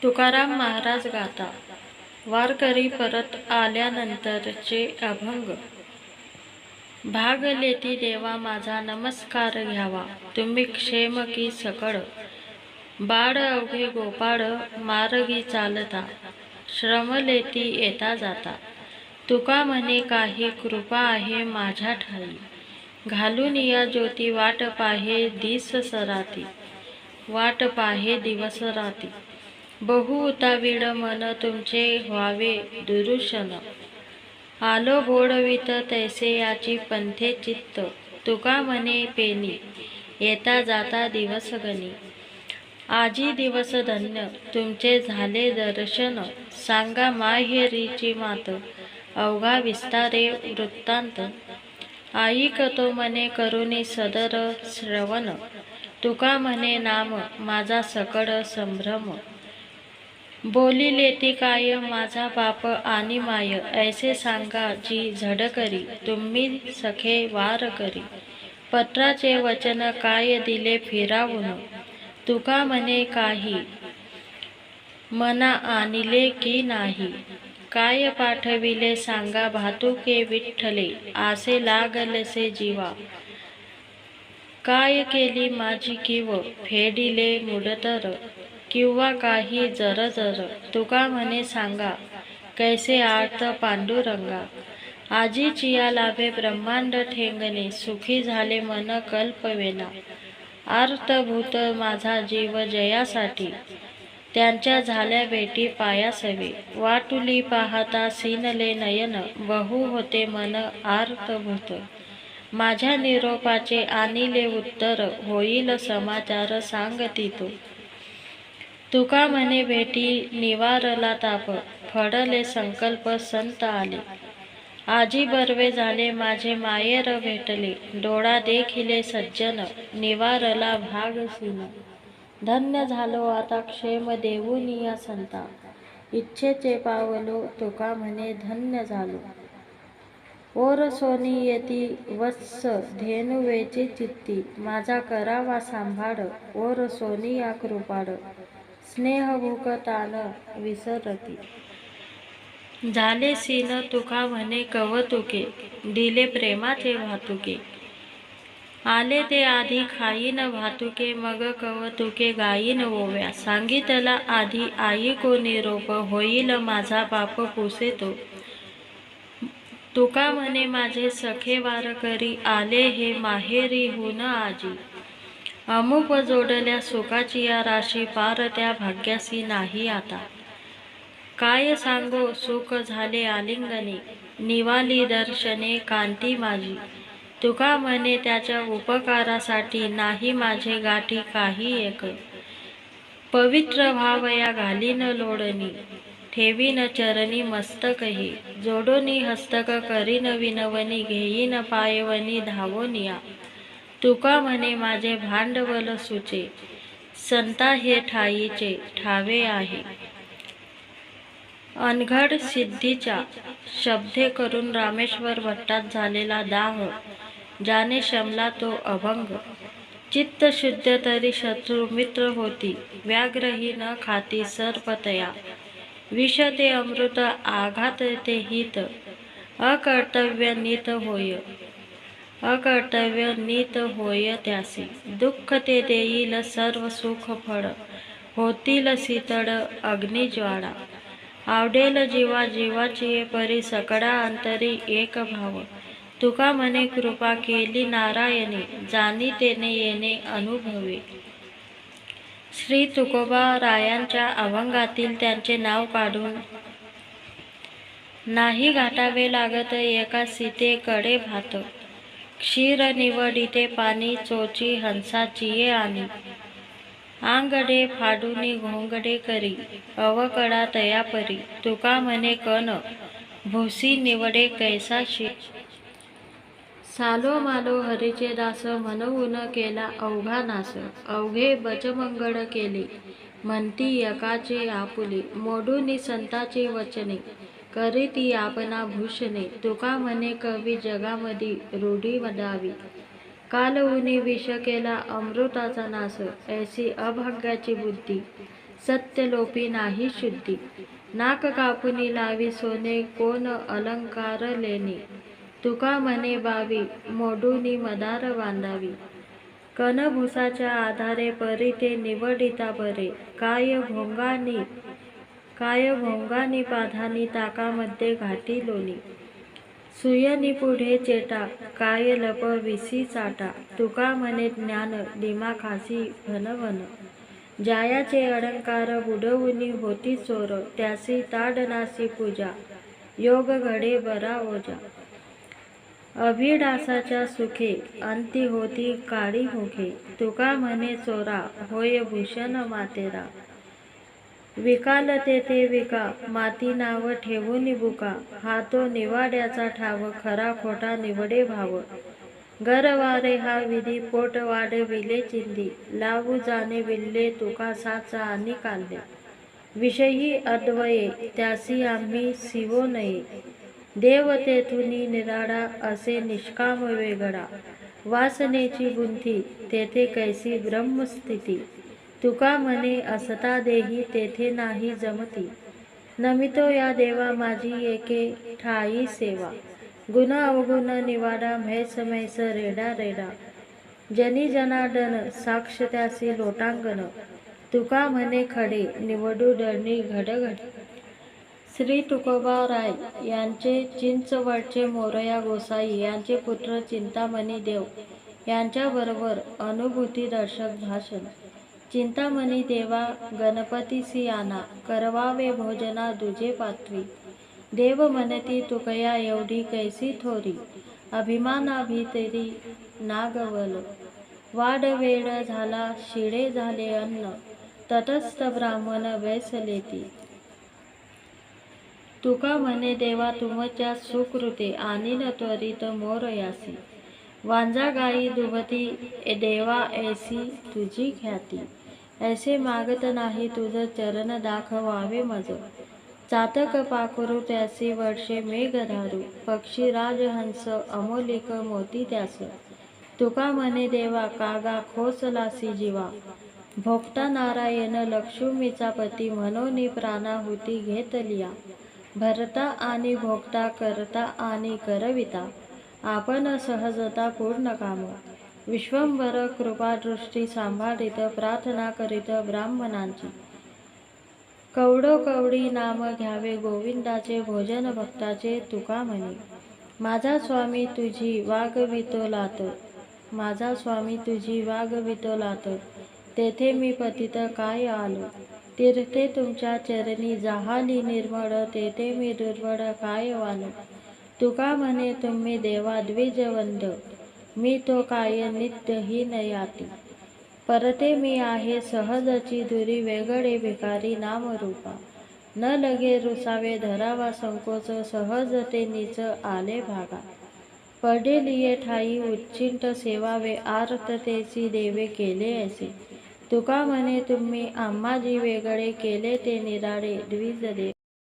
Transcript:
तुकाराम महाराज गाता वारकरी परत आल्यानंतरचे अभंग. भागलेती देवा माझा नमस्कार घ्यावा, तुम्ही क्षेम की सकळ. बाळ अवघे गोपाळ मार्गी चालता, श्रमलेती येता जाता. तुका म्हणे काही कृपा आहे माझ्या ठाई, घालून या ज्योती वाट पाहे दिस सराती. वाट पाहे दिवस राती, बहु उतावीड मन तुमचे व्हावे दुरुशन. आलो बोडवित तैसे याची पंथे चित्त, तुका म्हणे पेनी येता जाता दिवस गणी. आजी दिवस धन्य तुमचे झाले दर्शन, सांगा माहेरीची मात अवघा विस्तारे वृत्तांत. ऐकतो मने करुणी सदर श्रवण, तुका म्हणे नाम माझा सकळ संभ्रम. बोलिलेती काय माझा बाप आणि माय, ऐसे सांगा जी झडकरी तुम्ही सखे वार करी. पत्राचे वचन काय दिले फिरावून, तुका म्हणे काही मना आणले की नाही. काय पाठविले सांगा भातुके विठ्ठले, आसे लागलसे जीवा. काय केली माझी कीव फेडिले मुडतर, किंवा काही जरजर तुका म्हणे सांगा कैसे आर्त पांडुरंगा. आजी चिया लाभे ब्रह्मांड ठेंगणे, सुखी झाले मन कल्पवेला. आर्तभूत माझा जीव जयासाठी, त्यांच्या झाल्या भेटी पायासवे. वाटुली पाहता सिनले नयन, बहु होते मन आर्तभूत. माझ्या निरोपाचे आणिले उत्तर, होईल समाचार सांगती तो. तुका म्हणे भेटी निवारला ताप, फडले संकल्प संत आले. आजी बर्वे झाले माझे मायेर भेटले, डोळा देखिले सज्जन निवारला भाग सीन. धन्य झालो आता क्षेम देऊन या संता, इच्छेचे पावलो तुका म्हणे धन्य झालो. ओर सोनी येती वत्स धेनुवेची चित्ती, माझा करावा सांभाळ ओर सोनी या कृपाळ. स्नेहभूक तान विसरती, झाले सीन तुका म्हणे कवतुके, दिले प्रेमाचे भातुके. आले ते आधी खाईन भातुके, मग कवतुके गाईन ओव्या. सांगितला आधी आई को निरोप, होईल माझा बाप पुसे तो. तुका म्हणे माझे सखे वारकरी, आले हे माहेरी होऊन आजी. अमुक जोडल्या सुखाची या राशी, पार त्या भाग्यासी नाही आता. काय सांगो सुख झाले आलिंगने, निवाली दर्शने कांती माझी. तुका म्हणे त्याच्या उपकारासाठी, नाही माझे गाठी काही एक. पवित्र भाव या घालीन लोडणी, ठेवीन चरणी मस्तकही. जोडोनी हस्तक करीन विनवणी, घेईन पायवनी धावोनिया. तुका म्हणे माझे भांडवल सुचे, संता हे ठाईचे ठावे आहे. अनघड सिद्धीच्या शब्दे करून रामेश्वर भट्टात झालेला दाह, ज्याने शमला तो अभंग. चित्त शुद्ध तरी शत्रू मित्र होती, व्याघ्रही न खाती सर्पतया. विष ते अमृत आघात ते हित, अकर्तव्य नीत होय. अकर्तव्य नीत होय त्यासी, दुःख ते देईल सर्व सुख फळ. होतील शीतळ अग्निज्वाळा, आवडेल जीवा जीवाची परी. सकळा अंतरी एक भाव, तुका म्हणे कृपा केली नारायणी, जाणी तेने येणे अनुभवे. श्री तुकोबा रायांच्या अभंगातील त्यांचे नाव काढून नाही घाटावे लागत एका सीतेकडे भात. क्षीर निवडिते पाणी चोची हंसाचिये आनी. आंगडे फाडूनी घोंगडे करी, अवकडा तया परी. तुका म्हणे कन भुसी निवडे कैसाशी. सालो मालो हरीचे दास, म्हणून केला अवघा नाश. अवघे बचमंगळ केले, म्हणती एकाचे आपुले. मोडूनी संताची वचने, करीती आपणा भूषणे. तुका म्हणे कवी जगामधी रूढी वडावी. काल उनी विष केला अमृताचा नाश, ऐसी अभाग्याची बुद्धी. सत्य लोपी नाही शुद्धी. नाक कापुनी लावी सोने कोण अलंकार लेणी. तुका म्हणे बावी मोडूनी मदार बांधावी. कणभुसाच्या आधारे परी ते निवडिता बरे. काय भोंगानी पाधानी ताकामध्ये घाटी लोणी. सुयनी पुढे चेटा काय लप विसी चाटा. तुका म्हणे ज्ञान दिमाखासी भनभन. जायाचे अलंकार बुडवुनी होती चोर. त्यासी ताडनासी पूजा योग घडे बरा ओजा. अभिडासाच्या सुखे अंती होती काळी मुखे. तुका म्हणे चोरा होय भूषण मातेरा. विकाल तेथे विका माती नाव ठेवून बुका. हा तो निवाड्याचा ठाव खरा खोटा निवडे भाव. गरवारे हा विधी पोट वाढविले चिंधी. लावू जाणे विल्ले तुका साचा आणि कांदे. विषयी अद्वये त्यासी आम्ही सिवो नये. देव तेथुनी निराळा असे निष्काम वेगळा. वासनेची गुंथी तेथे कैसी ब्रह्मस्थिती. तुका म्हणे असता देही तेथे नाही जमती. नमितो या देवा माझी एके ठाई सेवा. गुण अवगुण निवाडा म्हैस म्हैस रेडा रेडा. जनी जनार्दन साक्ष त्यासी लोटांगण. तुका म्हणे खडे निवडू डरणी घडघड. श्री तुकोबाराय यांचे चिंचवडचे मोरया गोसाई यांचे पुत्र चिंतामणी देव यांच्याबरोबर अनुभूतीदर्शक भाषण. चिंतामणी देवा गणपतीसी आना. करवावे भोजना दुजे पातवी. देव म्हणती तुकया एवढी कैसी थोरी. अभिमानाभितरी नागवल. वाड वेळ झाला शिळे झाले अन्न. तटस्थ ब्राह्मण बैसलेती. तुका म्हणे देवा तुमच्या सुकृते आणीन त्वरित मोरयासी. वांजा गाई दुभती देवा ऐसी तुझी ख्याती. ऐसे मागत नाही तुझ चरण दाखवावे मज. चातक पाखरू त्यासी वर्षे मेघ धारू. पक्षी राजहंस अमोलिक मोती त्यास. तुका म्हणे देवा कागा खोसलासी जीवा. भोगता नारायण लक्ष्मीचा पती म्हणून प्राणाहुती घेतलिया. भरता आणि भोगता करता आणि करविता. आपण सहजता पूर्ण काम. विश्वंभर कृपादृष्टी सांभाळीत प्रार्थना करीत ब्राह्मणांची. कवडोकवडी नाम घ्यावे गोविंदाचे भोजन भक्ताचे. तुका म्हणे माझा स्वामी तुझी वागवितो लात. माझा स्वामी तुझी वागवितो लात. तेथे मी पतित काय आलो. तीर्थे तुमच्या चरणी जाहाली निर्मळ. तेथे मी दुर्बळ काय वालो. तुका म्हणे तुम्ही देवा द्विजवंद. मी तो काय नित्यहीन याती. परते मी आहे सहजची दुरी. वेगळे भिकारी नामरूपा. न लगे रुसावे धरावा संकोच. सहज ते नीच आले भागा. पडेलिये ठाई उच्चिंट सेवावे. आर्ततेसी देवे केले ऐसे. तुका म्हणे तुम्ही आम्हाजी वेगळे केले ते निराळे द्विज देव.